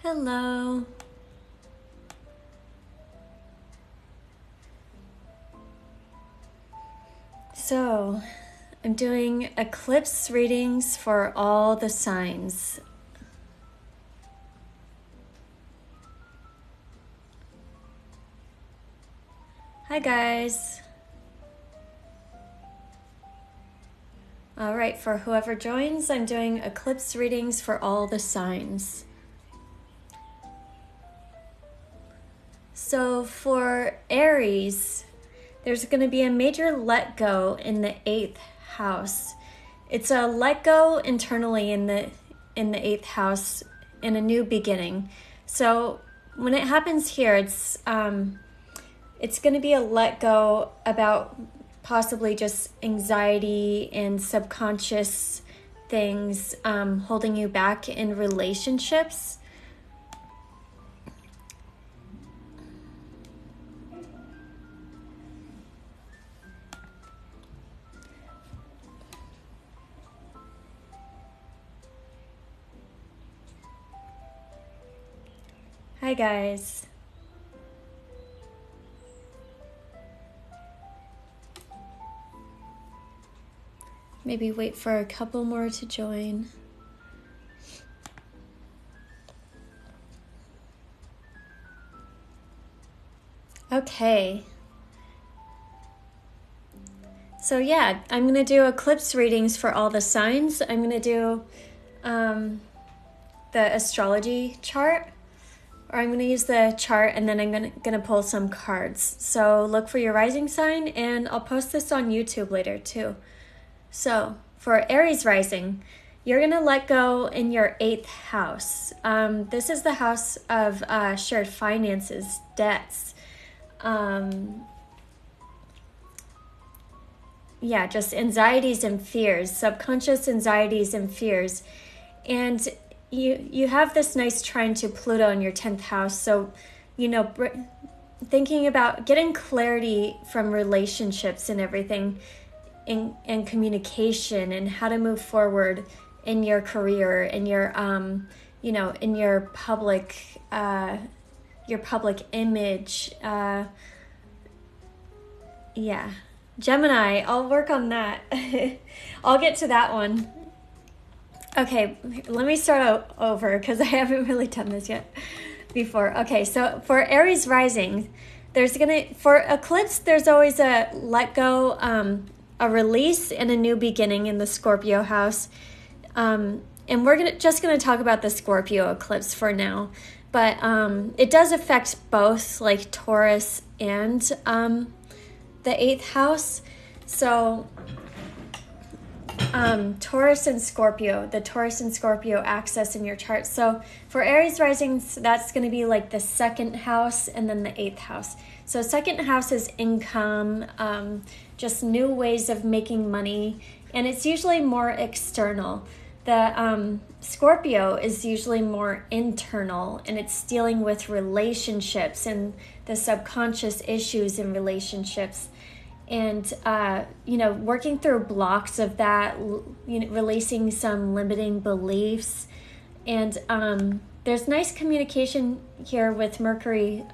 Hello. So, I'm doing eclipse readings for all the signs. Hi guys. All right, for whoever joins, I'm doing eclipse readings for all the signs. So for Aries, there's going to be a major let go in the 8th house. It's a let go internally in the 8th house in a new beginning. So when it happens here, it's going to be a let go about possibly just anxiety and subconscious things holding you back in relationships. Hi guys. Maybe wait for a couple more to join. Okay. So yeah, I'm going to do eclipse readings for all the signs. I'm going to do the astrology chart, or I'm going to use the chart and then I'm going to pull some cards. So look for your rising sign, and I'll post this on YouTube later too. So for Aries rising, you're going to let go in your 8th house. This is the house of shared finances, debts. Yeah, just anxieties and fears, subconscious anxieties and fears. And you have this nice trine to Pluto in your 10th house. So, thinking about getting clarity from relationships and everything, and communication, and how to move forward in your career, in your, in your public image. Yeah. Gemini, I'll work on that. I'll get to that one. Okay, let me start over because I haven't really done this yet before. Okay, so for Aries rising, for eclipse, there's always a let go, a release, and a new beginning in the Scorpio house. And we're just gonna talk about the Scorpio eclipse for now, but it does affect both, like Taurus and the 8th house. So Taurus and Scorpio, the Taurus and Scorpio axis in your chart. So for Aries rising, that's going to be like the 2nd house and then the 8th house. So 2nd house is income, just new ways of making money, and it's usually more external. The Scorpio is usually more internal, and it's dealing with relationships and the subconscious issues in relationships, and working through blocks of that, releasing some limiting beliefs. And there's nice communication here with Mercury.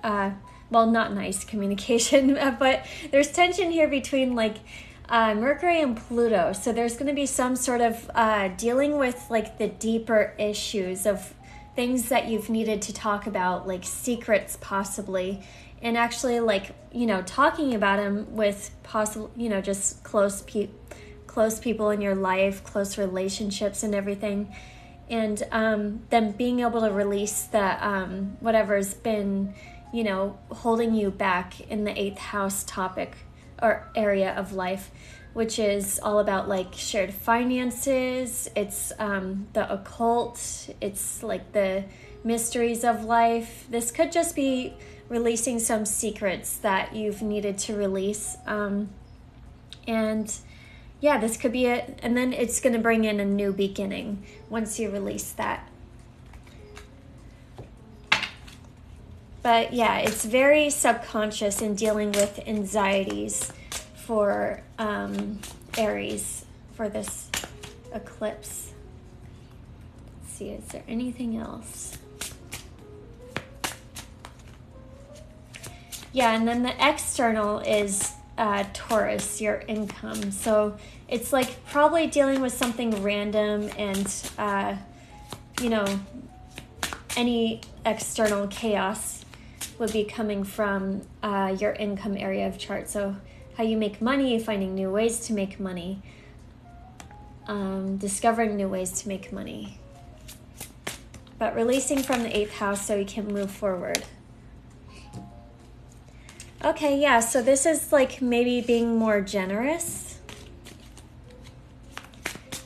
Well, not nice communication, but there's tension here between Mercury and Pluto. So there's going to be some sort of dealing with the deeper issues of things that you've needed to talk about, like secrets possibly, and actually talking about them with possible, just close people in your life, close relationships and everything. And then being able to release the whatever's been, holding you back in the 8th house topic or area of life, which is all about shared finances. It's the occult. It's the mysteries of life. This could just be releasing some secrets that you've needed to release. And yeah, this could be it. And then it's going to bring in a new beginning once you release that. But yeah, it's very subconscious in dealing with anxieties for Aries for this eclipse. Let's see, is there anything else? Yeah, and then the external is Taurus, your income. So it's like probably dealing with something random and, you know, any external chaos would be coming from your income area of chart. So how you make money, finding new ways to make money, discovering new ways to make money. But releasing from the 8th house so you can move forward. Okay, yeah, so this is like maybe being more generous.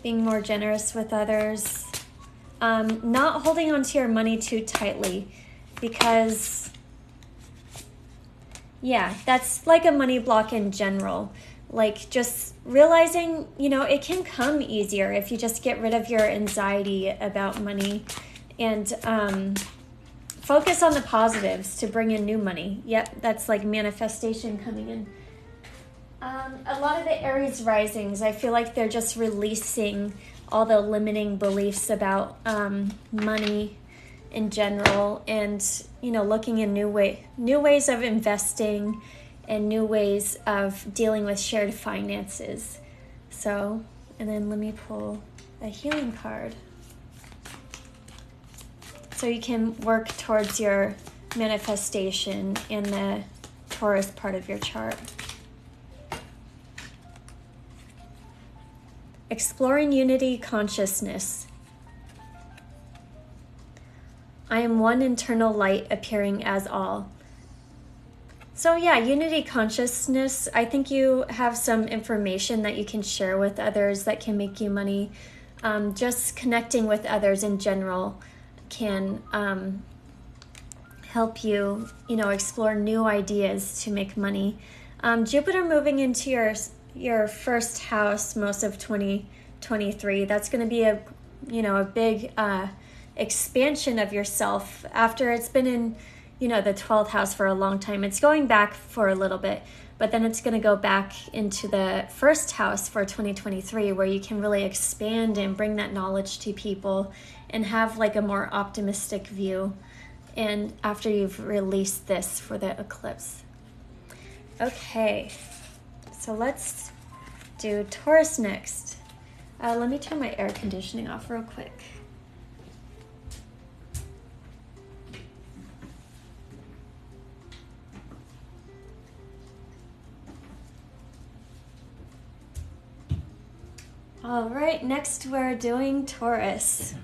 Being more generous with others. Not holding on to your money too tightly because, yeah, that's like a money block in general. Like just realizing, you know, it can come easier if you just get rid of your anxiety about money and focus on the positives to bring in new money. Yep, that's like manifestation coming in. A lot of the Aries risings, I feel like they're just releasing all the limiting beliefs about money in general, and you know, looking in new ways of investing and new ways of dealing with shared finances. So, and then let me pull a healing card so you can work towards your manifestation in the Taurus part of your chart. Exploring unity consciousness. I am one internal light appearing as all. So yeah, unity consciousness, I think you have some information that you can share with others that can make you money. Just connecting with others in general can help you, you know, explore new ideas to make money. Jupiter moving into your first house most of 2023, that's going to be a, you know, a big expansion of yourself after it's been in, you know, the 12th house for a long time. It's going back for a little bit, but then it's going to go back into the first house for 2023 where you can really expand and bring that knowledge to people and have like a more optimistic view. And after you've released this for the eclipse. Okay, so let's do Taurus next. Let me turn my air conditioning off real quick. All right, next we're doing Taurus.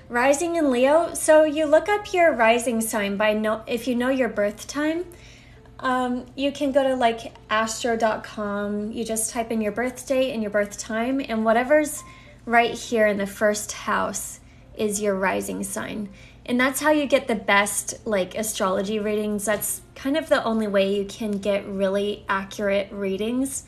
Rising in Leo. So you look up your rising sign if you know your birth time. You can go to like astro.com. You just type in your birth date and your birth time, and whatever's right here in the first house is your rising sign. And that's how you get the best like astrology readings. That's kind of the only way you can get really accurate readings,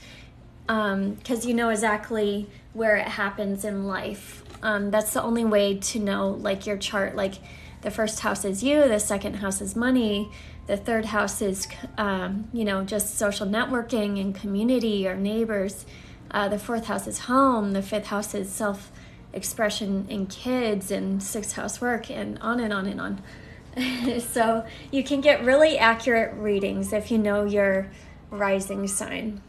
because you know exactly where it happens in life. That's the only way to know like your chart. Like the first house is you, the second house is money, the third house is, you know, just social networking and community or neighbors. The fourth house is home. The fifth house is self-expression in kids, and sixth house work, and on and on and on. So you can get really accurate readings if you know your rising sign.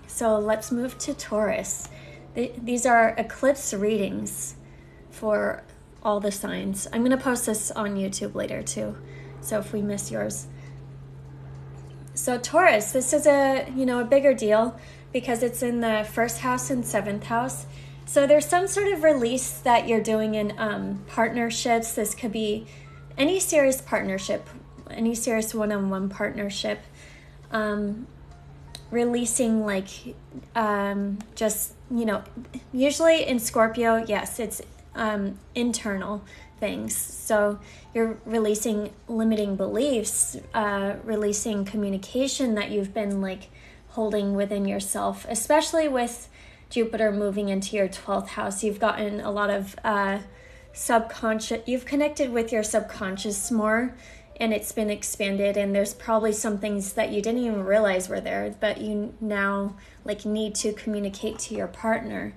So let's move to Taurus. These are eclipse readings for all the signs. I'm going to post this on YouTube later too, so if we miss yours. So Taurus, this is a bigger deal because it's in the first house and seventh house. So there's some sort of release that you're doing in partnerships. This could be any serious partnership, any serious one-on-one partnership. Releasing like just, you know, usually in Scorpio, yes, it's internal things. So you're releasing limiting beliefs, releasing communication that you've been like holding within yourself, especially with Jupiter moving into your 12th house. You've gotten a lot of you've connected with your subconscious more, and it's been expanded, and there's probably some things that you didn't even realize were there, but you now like need to communicate to your partner.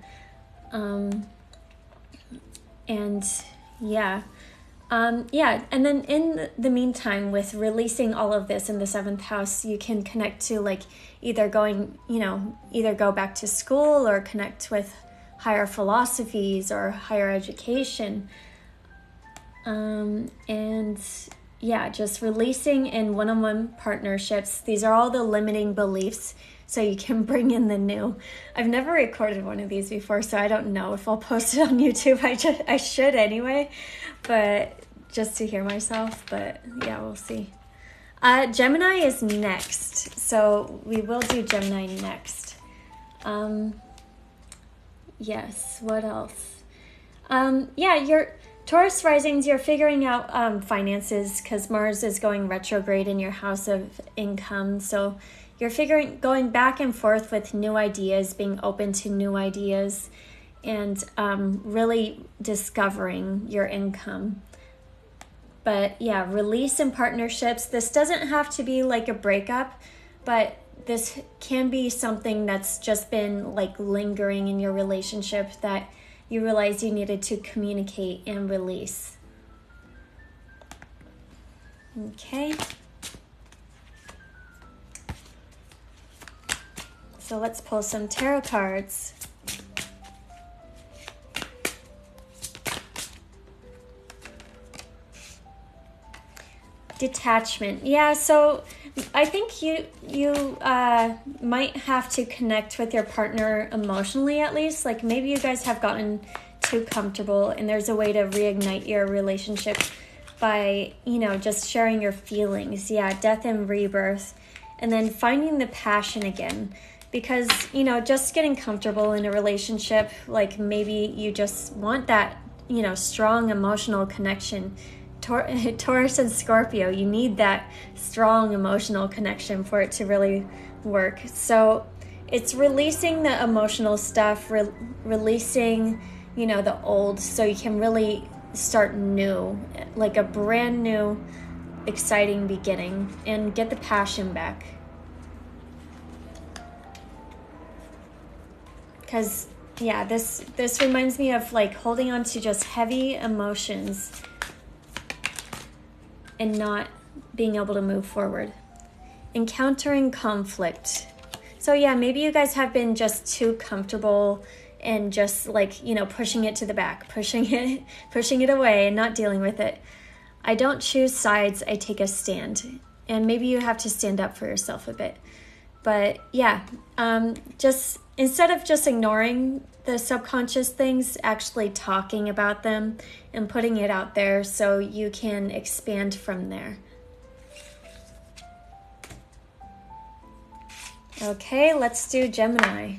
And yeah, Yeah, and then in the meantime, with releasing all of this in the 7th house, you can connect to like either either go back to school or connect with higher philosophies or higher education. And yeah, just releasing in one-on-one partnerships. These are all the limiting beliefs, so you can bring in the new. I've never recorded one of these before, so I don't know if I'll post it on YouTube. I should anyway, but just to hear myself. But yeah, we'll see. Gemini is next, so we will do Gemini next. Yes, what else? Yeah, your Taurus risings, you're figuring out finances because Mars is going retrograde in your house of income. So you're going back and forth with new ideas, being open to new ideas, and really discovering your income. But yeah, release in partnerships. This doesn't have to be like a breakup, but this can be something that's just been like lingering in your relationship that you realized you needed to communicate and release. Okay. So let's pull some tarot cards. Detachment. Yeah, so I think you might have to connect with your partner emotionally, at least. Like maybe you guys have gotten too comfortable, and there's a way to reignite your relationship by, just sharing your feelings. Yeah, death and rebirth. And then finding the passion again. Because, just getting comfortable in a relationship, like maybe you just want that, strong emotional connection. Taurus and Scorpio, you need that strong emotional connection for it to really work. So it's releasing the emotional stuff, releasing, the old, so you can really start new, like a brand new, exciting beginning, and get the passion back. Because, yeah, this reminds me of like holding on to just heavy emotions and not being able to move forward. Encountering conflict. So yeah, maybe you guys have been just too comfortable and just like, pushing it to the back, pushing it away and not dealing with it. I don't choose sides, I take a stand. And maybe you have to stand up for yourself a bit. But yeah, just instead of just ignoring the subconscious things, actually talking about them and putting it out there so you can expand from there. Okay, let's do Gemini.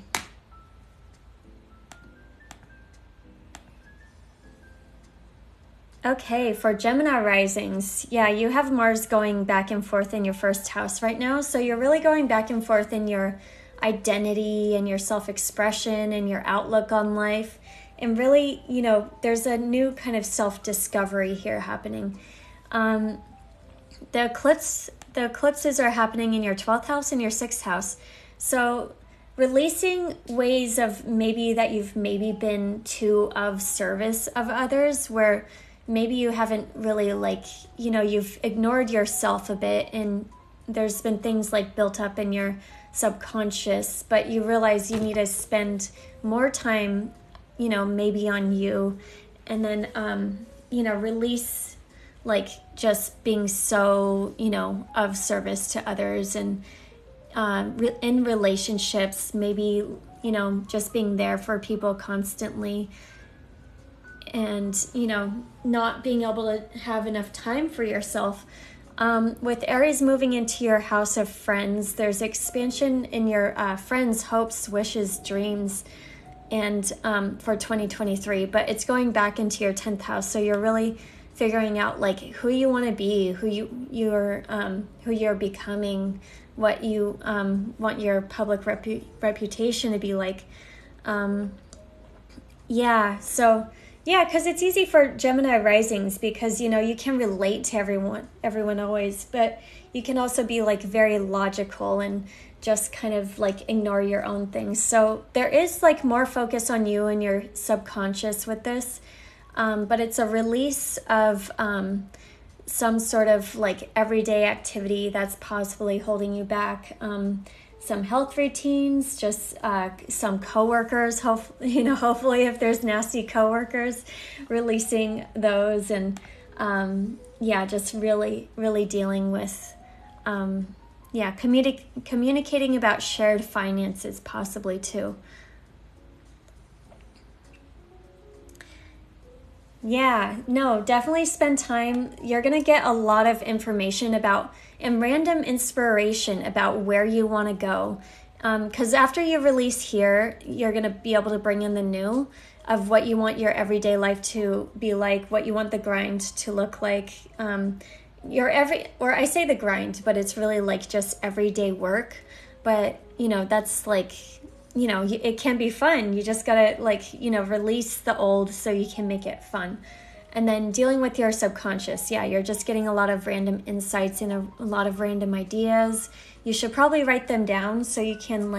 Okay, for Gemini risings, yeah, you have Mars going back and forth in your first house right now. So you're really going back and forth in your identity and your self-expression and your outlook on life. And really, there's a new kind of self-discovery here happening. The eclipses are happening in your 12th house and your 6th house. So releasing ways of maybe that you've maybe been too of service of others, where maybe you haven't really you've ignored yourself a bit, and there's been things like built up in your subconscious, but you realize you need to spend more time, maybe on you, and then, release like just being so, of service to others, and in relationships, maybe, just being there for people constantly, and, not being able to have enough time for yourself. With Aries moving into your house of friends, there's expansion in your friends' hopes, wishes, dreams, and for 2023. But it's going back into your 10th house, so you're really figuring out like who you want to be, who you're becoming, what you want your public reputation to be like. Yeah, because it's easy for Gemini risings because, you can relate to everyone always, but you can also be like very logical and just kind of like ignore your own things. So there is like more focus on you and your subconscious with this. but it's a release of some sort of like everyday activity that's possibly holding you back. Some health routines, just some coworkers, hopefully if there's nasty coworkers, releasing those, and yeah, just really dealing with communicating about shared finances possibly too. Yeah, no, definitely spend time. You're going to get a lot of information about and random inspiration about where you want to go. Because after you release here, you're going to be able to bring in the new of what you want your everyday life to be like, what you want the grind to look like. I say the grind, but it's really like just everyday work. But, that's like, it can be fun. You just gotta release the old so you can make it fun. And then dealing with your subconscious. Yeah, you're just getting a lot of random insights and a lot of random ideas. You should probably write them down so you can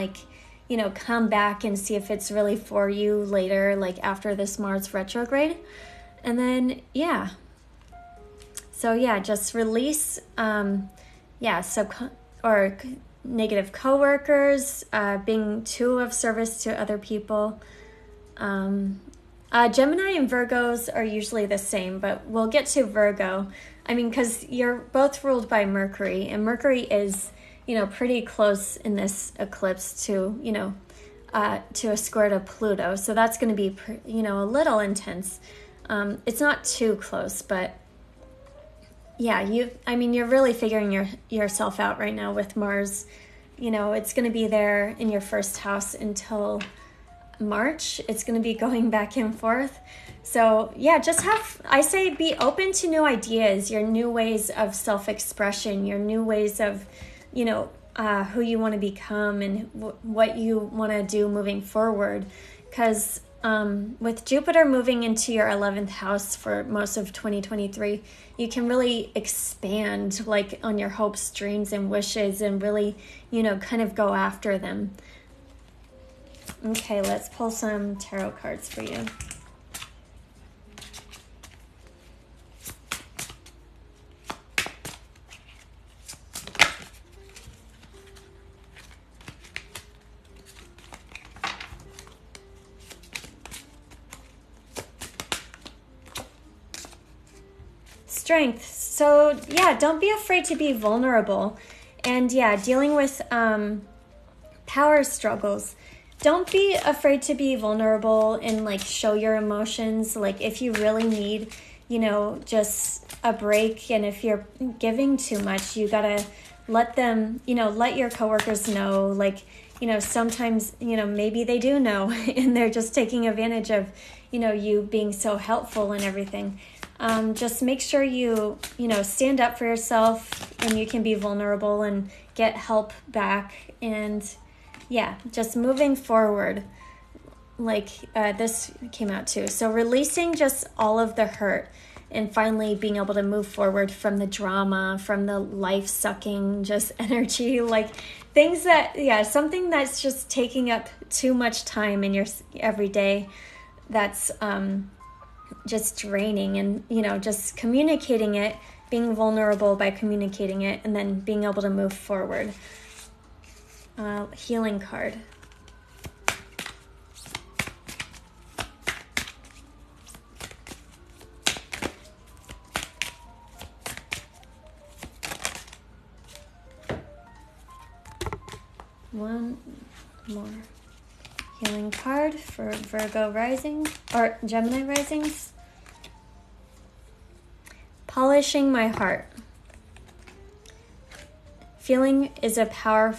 come back and see if it's really for you later, like after this Mars retrograde. And then, just release, negative coworkers, being too of service to other people. Gemini and Virgos are usually the same, but we'll get to Virgo. Because you're both ruled by Mercury, and Mercury is, pretty close in this eclipse to a square to Pluto. So that's going to be, a little intense. It's not too close, but yeah, you're really figuring yourself out right now with Mars. It's going to be there in your first house until March. It's going to be going back and forth. So yeah, I say be open to new ideas, your new ways of self-expression, your new ways of, who you want to become and what you want to do moving forward. Because with Jupiter moving into your 11th house for most of 2023, you can really expand on your hopes, dreams, and wishes, and really, kind of go after them. Okay, let's pull some tarot cards for you. Strength. So yeah, don't be afraid to be vulnerable. And yeah, dealing with power struggles. Don't be afraid to be vulnerable and show your emotions. If you really need, just a break, and if you're giving too much, you gotta let them, let your coworkers know. Sometimes, maybe they do know and they're just taking advantage of, you being so helpful and everything. Just make sure you stand up for yourself, and you can be vulnerable and get help back. And yeah, just moving forward, this came out too. So releasing just all of the hurt and finally being able to move forward from the drama, from the life-sucking just energy, things that, something that's just taking up too much time in your everyday, that's just draining, and just communicating it, being vulnerable by communicating it, and then being able to move forward. Healing card. One more healing card for Virgo rising or Gemini risings. Polishing my heart. Feeling is a power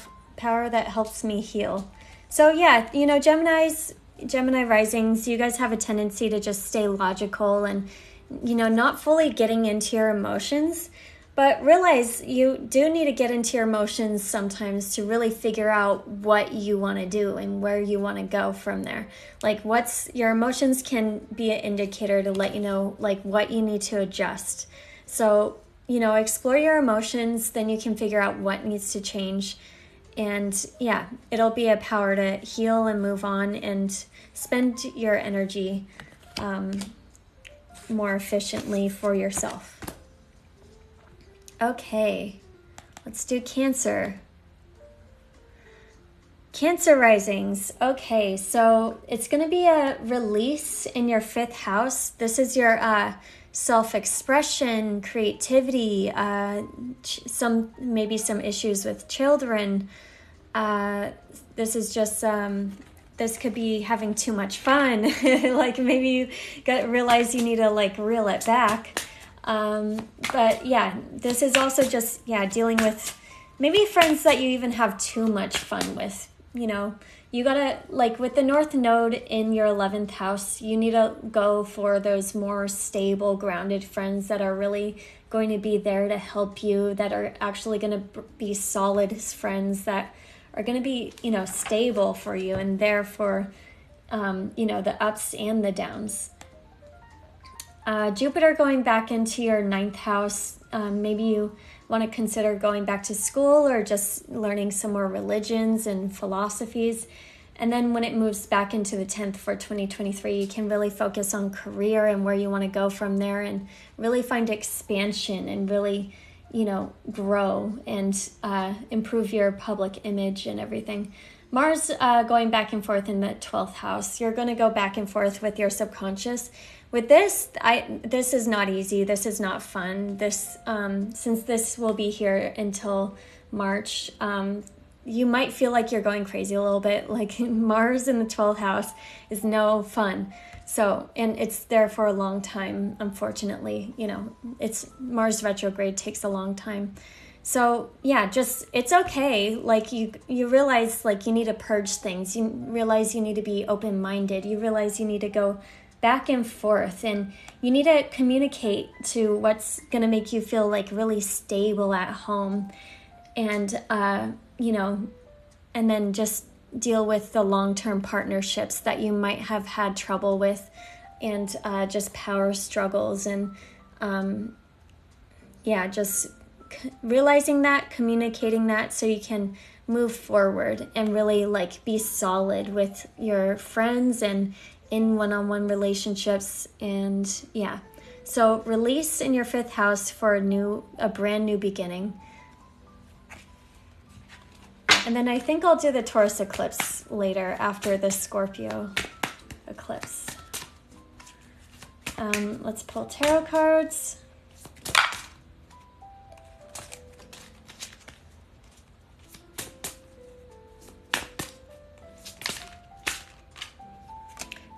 that helps me heal. So yeah, Gemini risings, you guys have a tendency to just stay logical and, not fully getting into your emotions. But realize you do need to get into your emotions sometimes to really figure out what you want to do and where you want to go from there. Your emotions can be an indicator to let you know, what you need to adjust. So, explore your emotions, then you can figure out what needs to change. And yeah, it'll be a power to heal and move on and spend your energy more efficiently for yourself. Okay, let's do Cancer. Cancer risings. Okay, so it's going to be a release in your 5th house. This is your self-expression, creativity, maybe some issues with children. This is just this could be having too much fun. Like maybe you realize you need to like reel it back. But yeah, this is also just dealing with maybe friends that you even have too much fun with. You know, you gotta, like with the North Node in your 11th house, you need to go for those more stable, grounded friends that are really going to be there to help you, that are actually going to be solid friends, that are going to be, stable for you and there for, the ups and the downs. Jupiter going back into your 9th house, maybe you want to consider going back to school or just learning some more religions and philosophies. And then when it moves back into the 10th for 2023, you can really focus on career and where you want to go from there and really find expansion and really, grow and improve your public image and everything. Mars going back and forth in the 12th house. You're going to go back and forth with your subconscious. With this, this is not easy. This is not fun. This, since this will be here until March, you might feel like you're going crazy a little bit. Like Mars in the 12th house is no fun. So, and it's there for a long time, unfortunately. It's Mars retrograde takes a long time. So yeah, just, it's okay. Like you realize like you need to purge things. You realize you need to be open-minded. You realize you need to go back and forth, and you need to communicate to what's going to make you feel like really stable at home, and and then just deal with the long-term partnerships that you might have had trouble with, and just power struggles, and just realizing that, communicating that, so you can move forward and really like be solid with your friends and in one-on-one relationships. And so release in your 5th house for a brand new beginning. And then I think I'll do the Taurus eclipse later after the Scorpio eclipse. Let's pull tarot cards.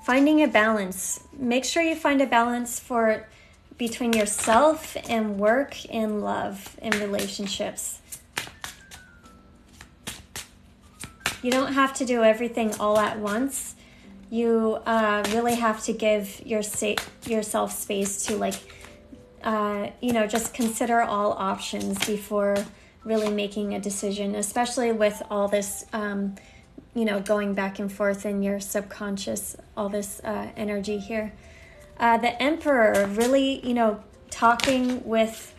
Finding a balance. Make sure you find a balance between yourself and work and love and relationships. You don't have to do everything all at once. You really have to give yourself space to just consider all options before really making a decision, especially with all this going back and forth in your subconscious, all this energy here. The Emperor, really, talking with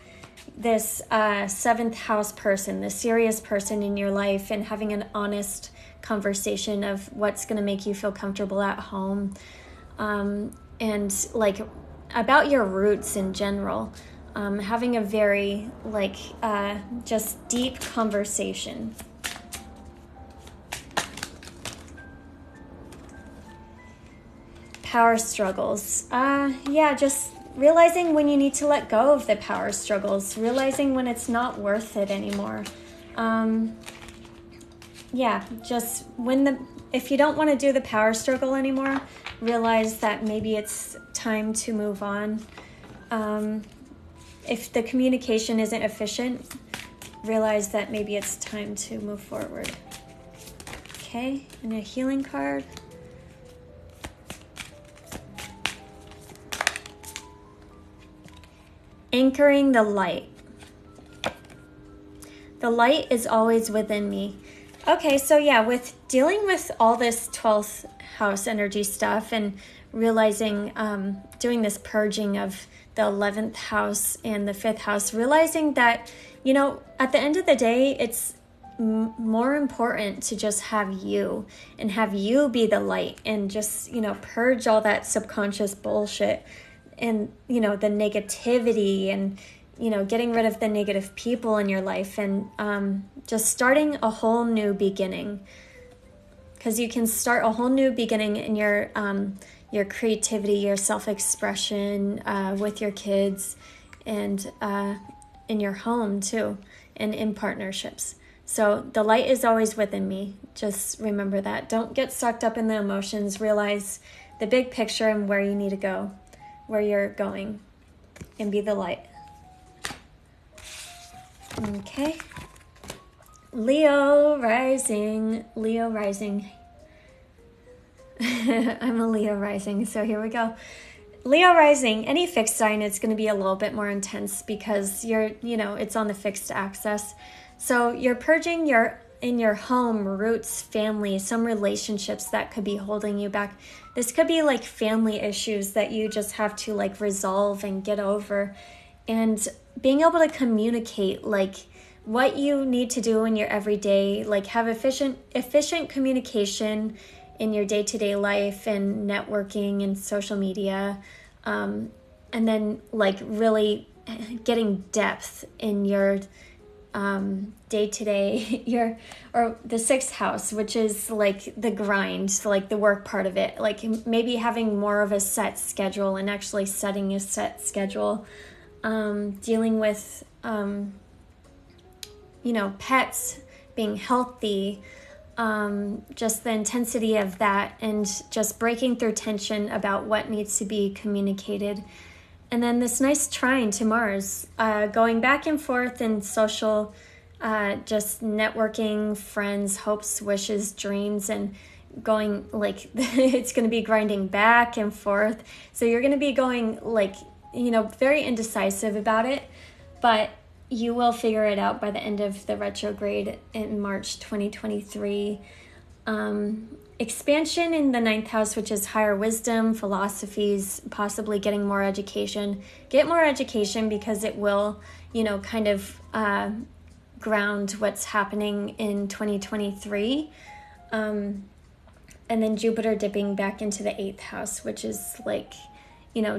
this 7th house person, the serious person in your life, and having an honest conversation of what's going to make you feel comfortable at home, and like about your roots in general. Having a very just deep conversation. Power struggles. Just realizing when you need to let go of the power struggles, realizing when it's not worth it anymore. Just if you don't want to do the power struggle anymore, realize that maybe it's time to move on. If the communication isn't efficient, realize that maybe it's time to move forward. Okay, and a healing card. Anchoring the light. The light is always within me. Okay, so with dealing with all this 12th house energy stuff and realizing, doing this purging of the 11th house and the 5th house, realizing that, at the end of the day, it's more important to just have you and have you be the light and just, purge all that subconscious bullshit you know, the negativity and, you know, getting rid of the negative people in your life, and just starting a whole new beginning. Because you can start a whole new beginning in your creativity, your self-expression, with your kids, and in your home too, and in partnerships. So the light is always within me. Just remember that. Don't get sucked up in the emotions. Realize the big picture and where you need to go, where you're going, and be the light. Okay. Leo rising. Leo rising. I'm a Leo rising, so here we go. Leo rising, any fixed sign, it's going to be a little bit more intense because it's on the fixed axis. So you're purging in your home, roots, family, some relationships that could be holding you back. This could be like family issues that you just have to like resolve and get over. And being able to communicate like what you need to do in your everyday, like have efficient communication in your day-to-day life and networking and social media, and then like really getting depth in your day-to-day, or the sixth house, which is like the grind, like the work part of it, like maybe having more of a set schedule and actually setting a set schedule, dealing with pets, being healthy, just the intensity of that, and just breaking through tension about what needs to be communicated. And then this nice trine to Mars, going back and forth in social, just networking, friends, hopes, wishes, dreams, and going like it's going to be grinding back and forth. So you're going to be going like, very indecisive about it, but you will figure it out by the end of the retrograde in March 2023. Expansion in the ninth house, which is higher wisdom, philosophies, possibly getting more education. Get more education because it will, kind of ground what's happening in 2023. And then Jupiter dipping back into the eighth house, which is like,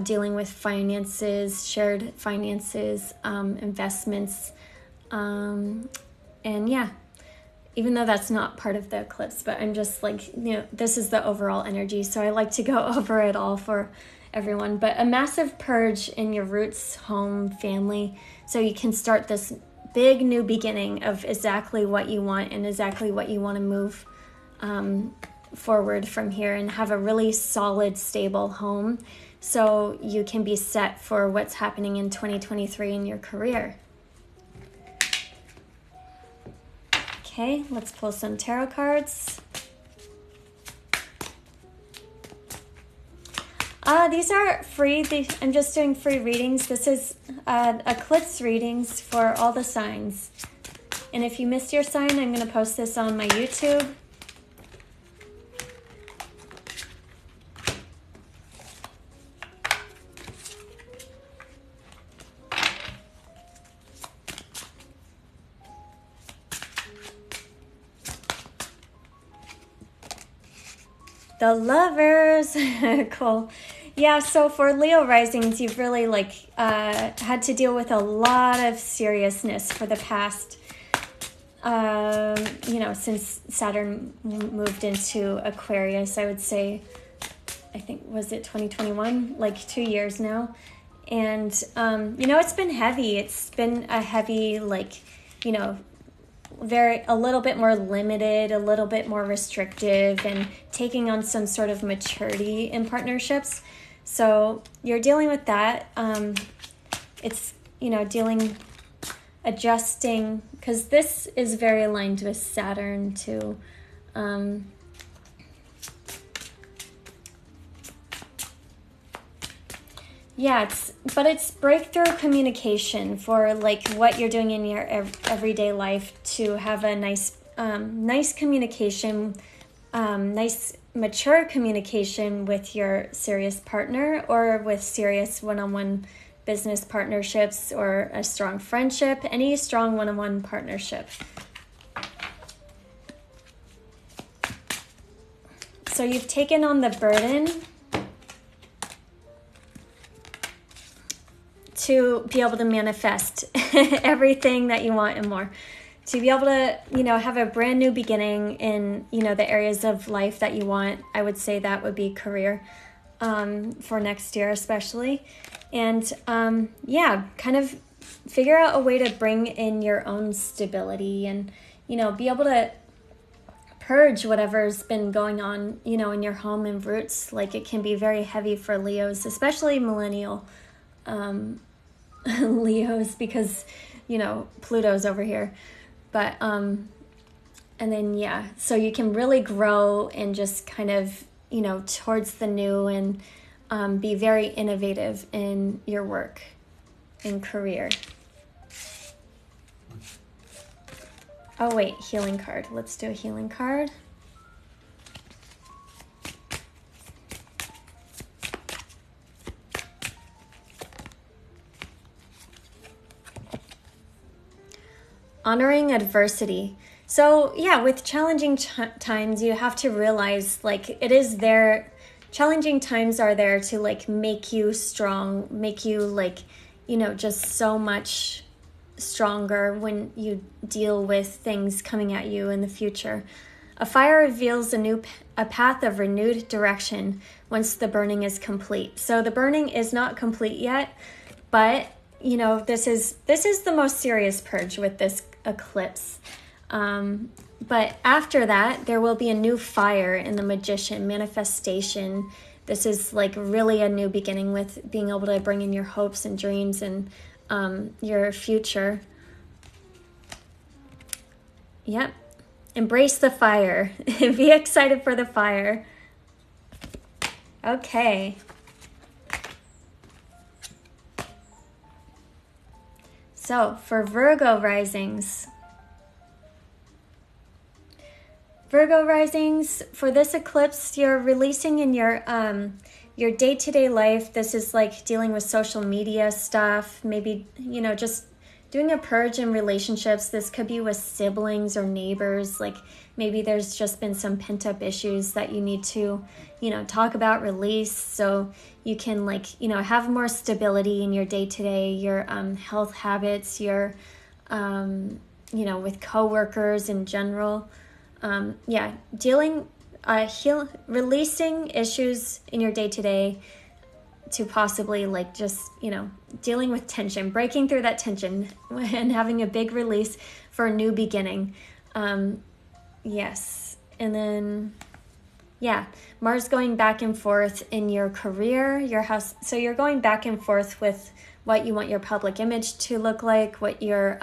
dealing with finances, shared finances, investments. And yeah, even though that's not part of the eclipse, but I'm just like, this is the overall energy. So I like to go over it all for everyone. But a massive purge in your roots, home, family. So you can start this big new beginning of exactly what you want and exactly what you want to move forward from here, and have a really solid, stable home. So you can be set for what's happening in 2023 in your career. Okay, let's pull some tarot cards. These are free. I'm just doing free readings. This is eclipse readings for all the signs. And if you missed your sign, I'm going to post this on my YouTube. The Lovers. Cool. Yeah, so for Leo risings, you've really had to deal with a lot of seriousness for the past, since Saturn moved into Aquarius. I would say, I think, was it 2021? Like 2 years now. And, it's been heavy. It's been a heavy, a little bit more limited, a little bit more restrictive, and taking on some sort of maturity in partnerships. So you're dealing with that. It's, adjusting, because this is very aligned with Saturn too. Yeah, it's breakthrough communication for like what you're doing in your everyday life, to have a nice communication, nice mature communication with your serious partner, or with serious one-on-one business partnerships, or a strong friendship, any strong one-on-one partnership. So you've taken on the burden. to be able to manifest everything that you want and more. To be able to, have a brand new beginning in, the areas of life that you want. I would say that would be career for next year especially. And kind of figure out a way to bring in your own stability and, be able to purge whatever's been going on, in your home and roots. Like, it can be very heavy for Leos, especially millennial Leos, because, Pluto's over here. But, and then, so you can really grow and just kind of, towards the new and be very innovative in your work and career. Oh, wait, healing card. Let's do a healing card. Honoring adversity. So yeah, with challenging times, you have to realize, like, it is there. Challenging times are there to, like, make you strong, make you, like, just so much stronger when you deal with things coming at you in the future. A fire reveals a path of renewed direction once the burning is complete. So the burning is not complete yet, but this is the most serious purge with this eclipse. But after that, there will be a new fire in the Magician, manifestation. This is like really a new beginning with being able to bring in your hopes and dreams and your future. Yep. Embrace the fire. Be excited for the fire. Okay. So for Virgo risings, for this eclipse, you're releasing in your day-to-day life. This is like dealing with social media stuff, maybe, just doing a purge in relationships. This could be with siblings or neighbors. Like, maybe there's just been some pent-up issues that you need to, talk about, release, so you can, like, have more stability in your day-to-day, your health habits, your, with coworkers in general. Releasing issues in your day-to-day to possibly, like, just, dealing with tension, breaking through that tension and having a big release for a new beginning. Yes. And then, Mars going back and forth in your career, your house. So you're going back and forth with what you want your public image to look like, what your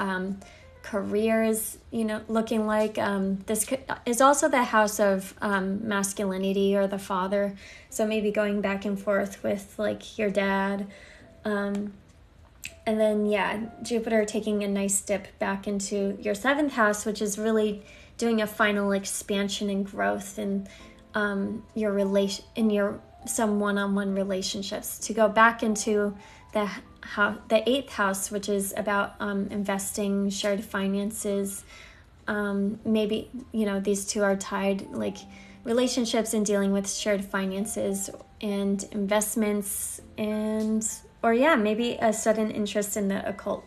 career is, looking like. This is also the house of masculinity or the father. So maybe going back and forth with, like, your dad. And then, Jupiter taking a nice dip back into your 7th house, which is really doing a final expansion and growth in some one-on-one relationships, to go back into the 8th house, which is about investing, shared finances. Maybe, these two are tied, like relationships and dealing with shared finances and investments, or maybe a sudden interest in the occult.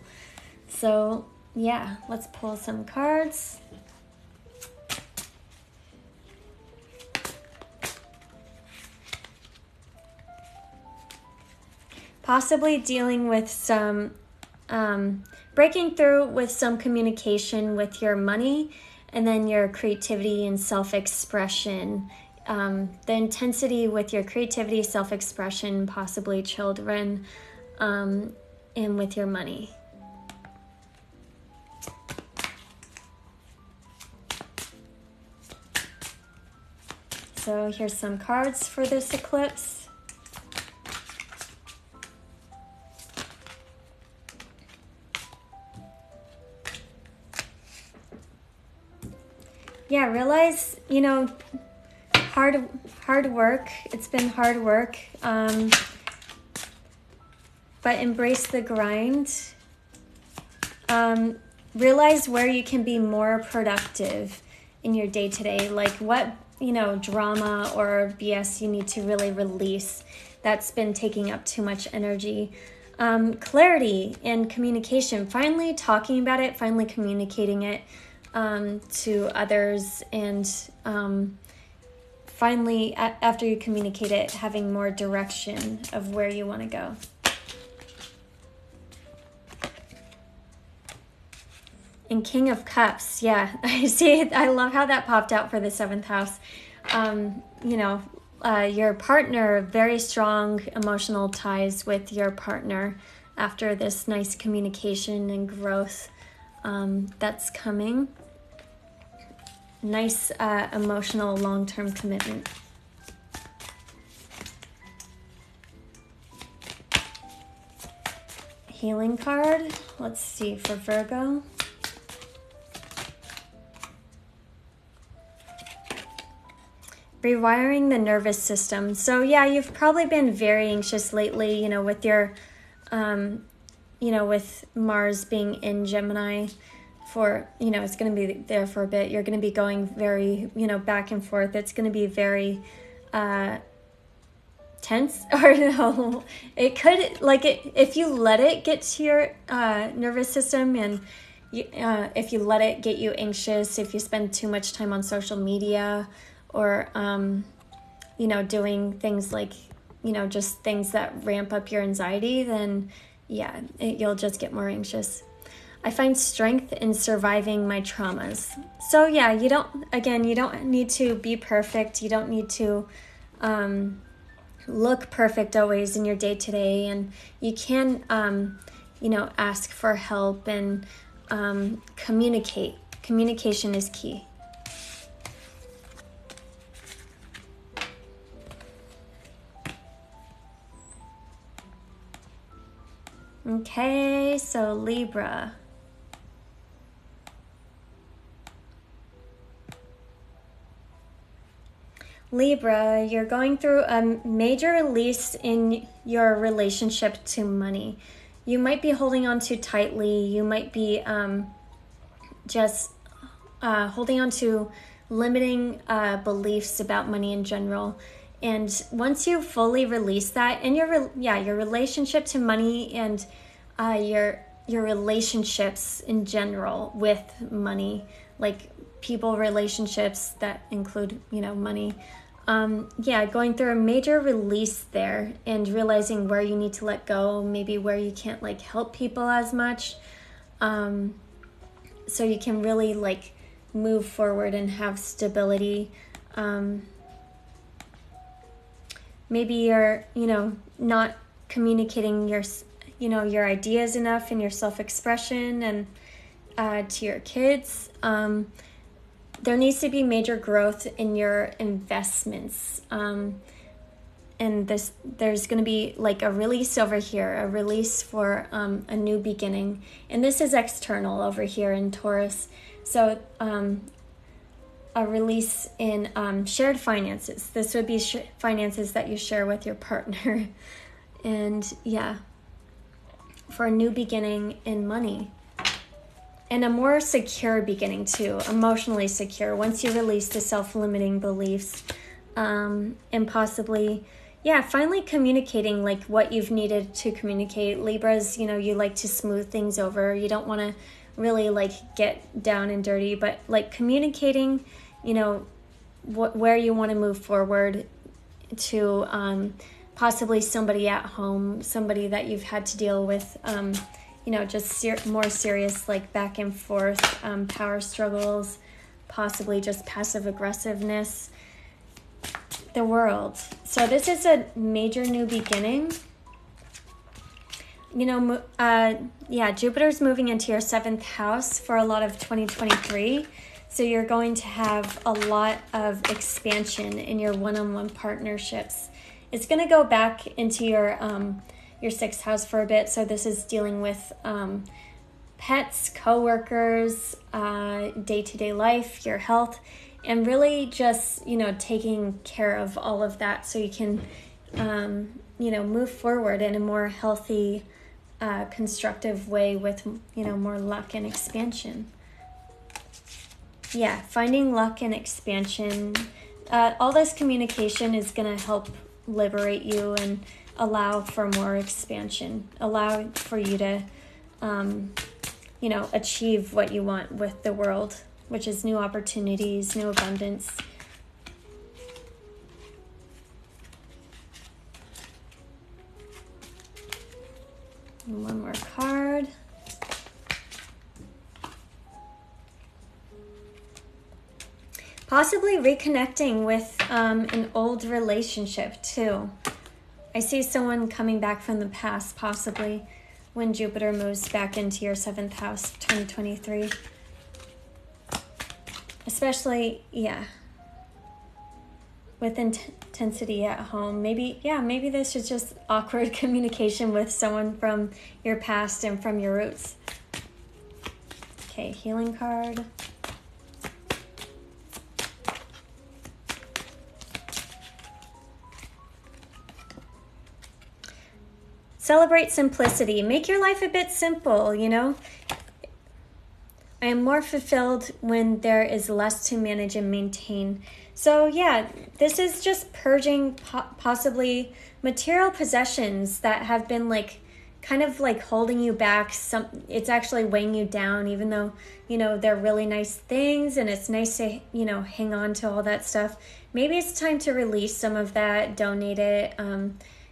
So let's pull some cards. Possibly dealing with some, breaking through with some communication with your money, and then your creativity and self-expression. The intensity with your creativity, self-expression, possibly children, and with your money. So here's some cards for this eclipse. Realize, hard work. It's been hard work, but embrace the grind. Realize where you can be more productive in your day-to-day, like what, drama or BS you need to really release that's been taking up too much energy. Clarity and communication, finally talking about it, finally communicating it to others, and finally, after you communicate it, having more direction of where you want to go. And King of Cups, yeah, I see it. I love how that popped out for the 7th house. You know, your partner, very strong emotional ties with your partner after this nice communication and growth that's coming. Nice emotional long-term commitment. Healing card, let's see, for Virgo. Rewiring the nervous system. So yeah, you've probably been very anxious lately, you know, with your, you know, with Mars being in Gemini for, you know, it's going to be there for a bit. You're going to be going very, you know, back and forth. It's going to be very tense, or no, it could, like, if you let it get to your nervous system, and if you let it get you anxious, if you spend too much time on social media, or, you know, doing things like, you know, just things that ramp up your anxiety, then yeah, you'll just get more anxious. I find strength in surviving my traumas. So yeah, you don't need to be perfect. You don't need to look perfect always in your day-to-day, and you can, you know, ask for help and communicate. Communication is key. Okay, so Libra. Libra, you're going through a major release in your relationship to money. You might be holding on too tightly. You might be just holding on to limiting beliefs about money in general. And once you fully release that, and your relationship to money, and your relationships in general with money, like people relationships that include, you know, money. Going through a major release there, and realizing where you need to let go, maybe where you can't like help people as much, so you can really like move forward and have stability. Maybe you're, you know, not communicating your, you know, your ideas enough in your self-expression and to your kids. There needs to be major growth in your investments. And there's going to be like a release over here, a release for a new beginning. And this is external over here in Taurus. So a release in shared finances. This would be finances that you share with your partner. And yeah, for a new beginning in money. And a more secure beginning too, emotionally secure, once you release the self-limiting beliefs. And possibly, yeah, finally communicating like what you've needed to communicate. Libras, you know, you like to smooth things over. You don't want to really like get down and dirty, but like communicating, you know, where you want to move forward to possibly somebody at home, somebody that you've had to deal with, you know, just more serious, like back and forth, power struggles, possibly just passive aggressiveness, the World. So this is a major new beginning. You know, Jupiter's moving into your 7th house for a lot of 2023. So you're going to have a lot of expansion in your one-on-one partnerships. It's going to go back into your 6th house for a bit. So this is dealing with pets, coworkers, day-to-day life, your health, and really just, you know, taking care of all of that so you can, you know, move forward in a more healthy, constructive way with, you know, more luck and expansion. Yeah, finding luck and expansion. All this communication is going to help liberate you and allow for more expansion, allow for you to, you know, achieve what you want with the world, which is new opportunities, new abundance. And one more card. Possibly reconnecting with an old relationship too. I see someone coming back from the past, possibly when Jupiter moves back into your 7th house, 2023. Especially, yeah, with intensity at home. Maybe, yeah, maybe this is just awkward communication with someone from your past and from your roots. Okay, healing card. Celebrate simplicity. Make your life a bit simple, you know. I am more fulfilled when there is less to manage and maintain. So yeah, this is just purging possibly material possessions that have been like kind of like holding you back. It's actually weighing you down, even though, you know, they're really nice things and it's nice to, you know, hang on to all that stuff. Maybe it's time to release some of that, donate it,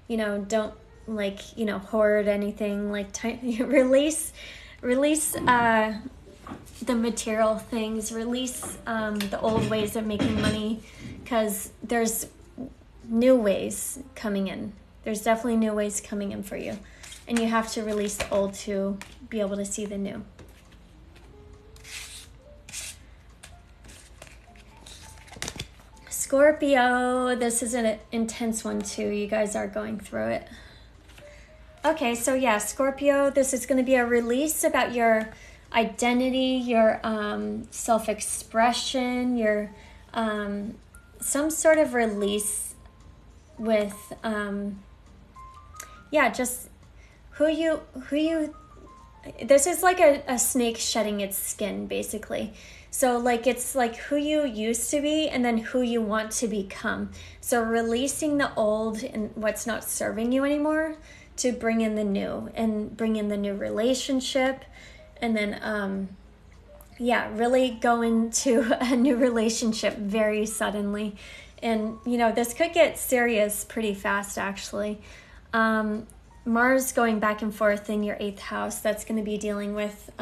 you know, don't like, you know, hoard anything, like release the material things, release the old ways of making money, because there's new ways coming in. There's definitely new ways coming in for you, and you have to release the old to be able to see the new. Scorpio, this is an intense one too. You guys are going through it. Okay, so yeah, Scorpio, this is going to be a release about your identity, your self-expression, your some sort of release with yeah, just who you this is like a snake shedding its skin, basically. So like it's like who you used to be and then who you want to become. So releasing the old and what's not serving you anymore to bring in the new, and bring in the new relationship. And then, yeah, really go into a new relationship very suddenly. And, you know, this could get serious pretty fast, actually. Mars going back and forth in your 8th house, that's going to be dealing with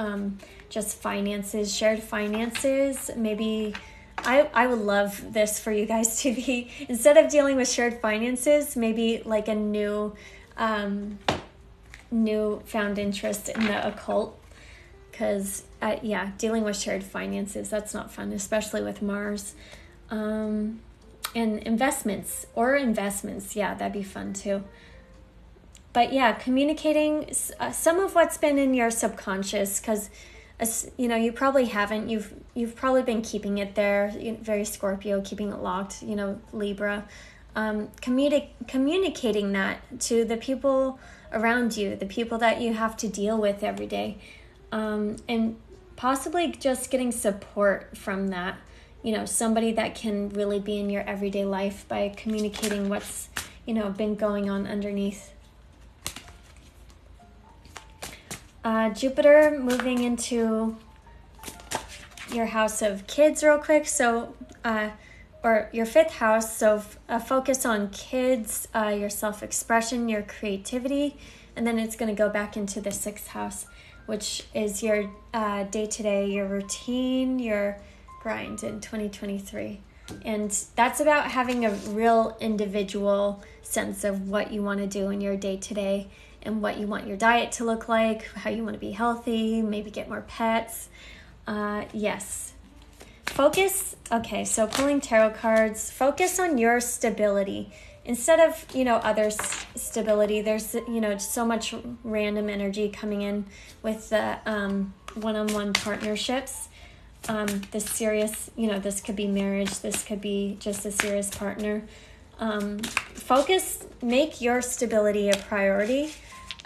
just finances, shared finances. Maybe I would love this for you guys to be, instead of dealing with shared finances, maybe like a new found interest in the occult. Because, yeah, dealing with shared finances, that's not fun, especially with Mars. And investments, yeah, that'd be fun too. But yeah, communicating some of what's been in your subconscious, because, you know, you probably haven't. You've probably been keeping it there, very Scorpio, keeping it locked, you know, Libra. Communicating that to the people around you, the people that you have to deal with every day. And possibly just getting support from that, you know, somebody that can really be in your everyday life by communicating what's, you know, been going on underneath. Jupiter moving into your house of kids real quick. So, or your 5th house. So focus on kids, your self-expression, your creativity, and then it's going to go back into the 6th house, which is your day-to-day, your routine, your grind in 2023. And that's about having a real individual sense of what you want to do in your day-to-day and what you want your diet to look like, how you want to be healthy, maybe get more pets. Yes. Focus, okay, so pulling tarot cards, focus on your stability. Instead of, you know, others' stability, there's, you know, so much random energy coming in with the one-on-one partnerships. This serious, you know, this could be marriage, this could be just a serious partner. Focus, make your stability a priority.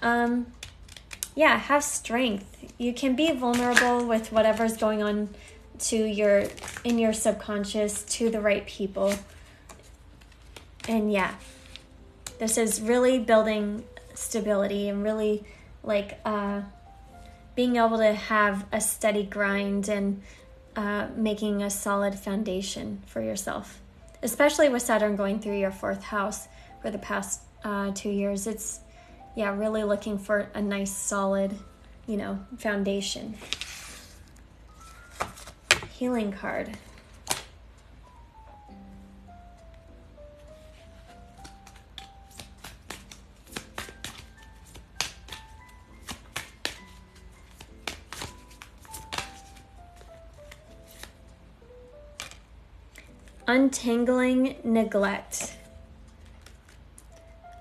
Yeah, have strength. You can be vulnerable with whatever's going on in your subconscious to the right people. And yeah, This is really building stability and really like being able to have a steady grind and making a solid foundation for yourself. Especially with Saturn going through your 4th house for the past 2 years. It's, really looking for a nice solid, foundation. Healing card. Untangling neglect.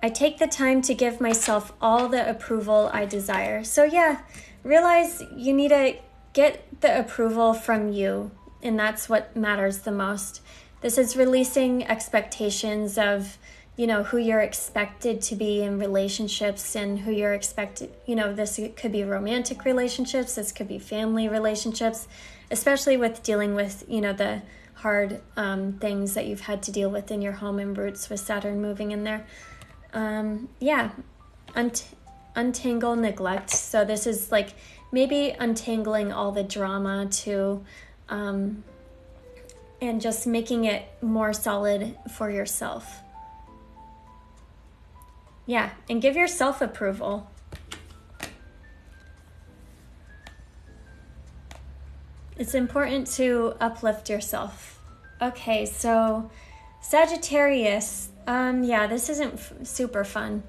I take the time to give myself all the approval I desire. So realize you need to get the approval from you, and that's what matters the most. This is releasing expectations of, who you're expected to be in relationships and who you're expected, this could be romantic relationships, this could be family relationships, especially with dealing with, the hard things that you've had to deal with in your home and roots with Saturn moving in there. Untangle neglect. So this is like maybe untangling all the drama to and just making it more solid for yourself. And give yourself approval. It's important to uplift yourself. Okay, so Sagittarius, this isn't super fun.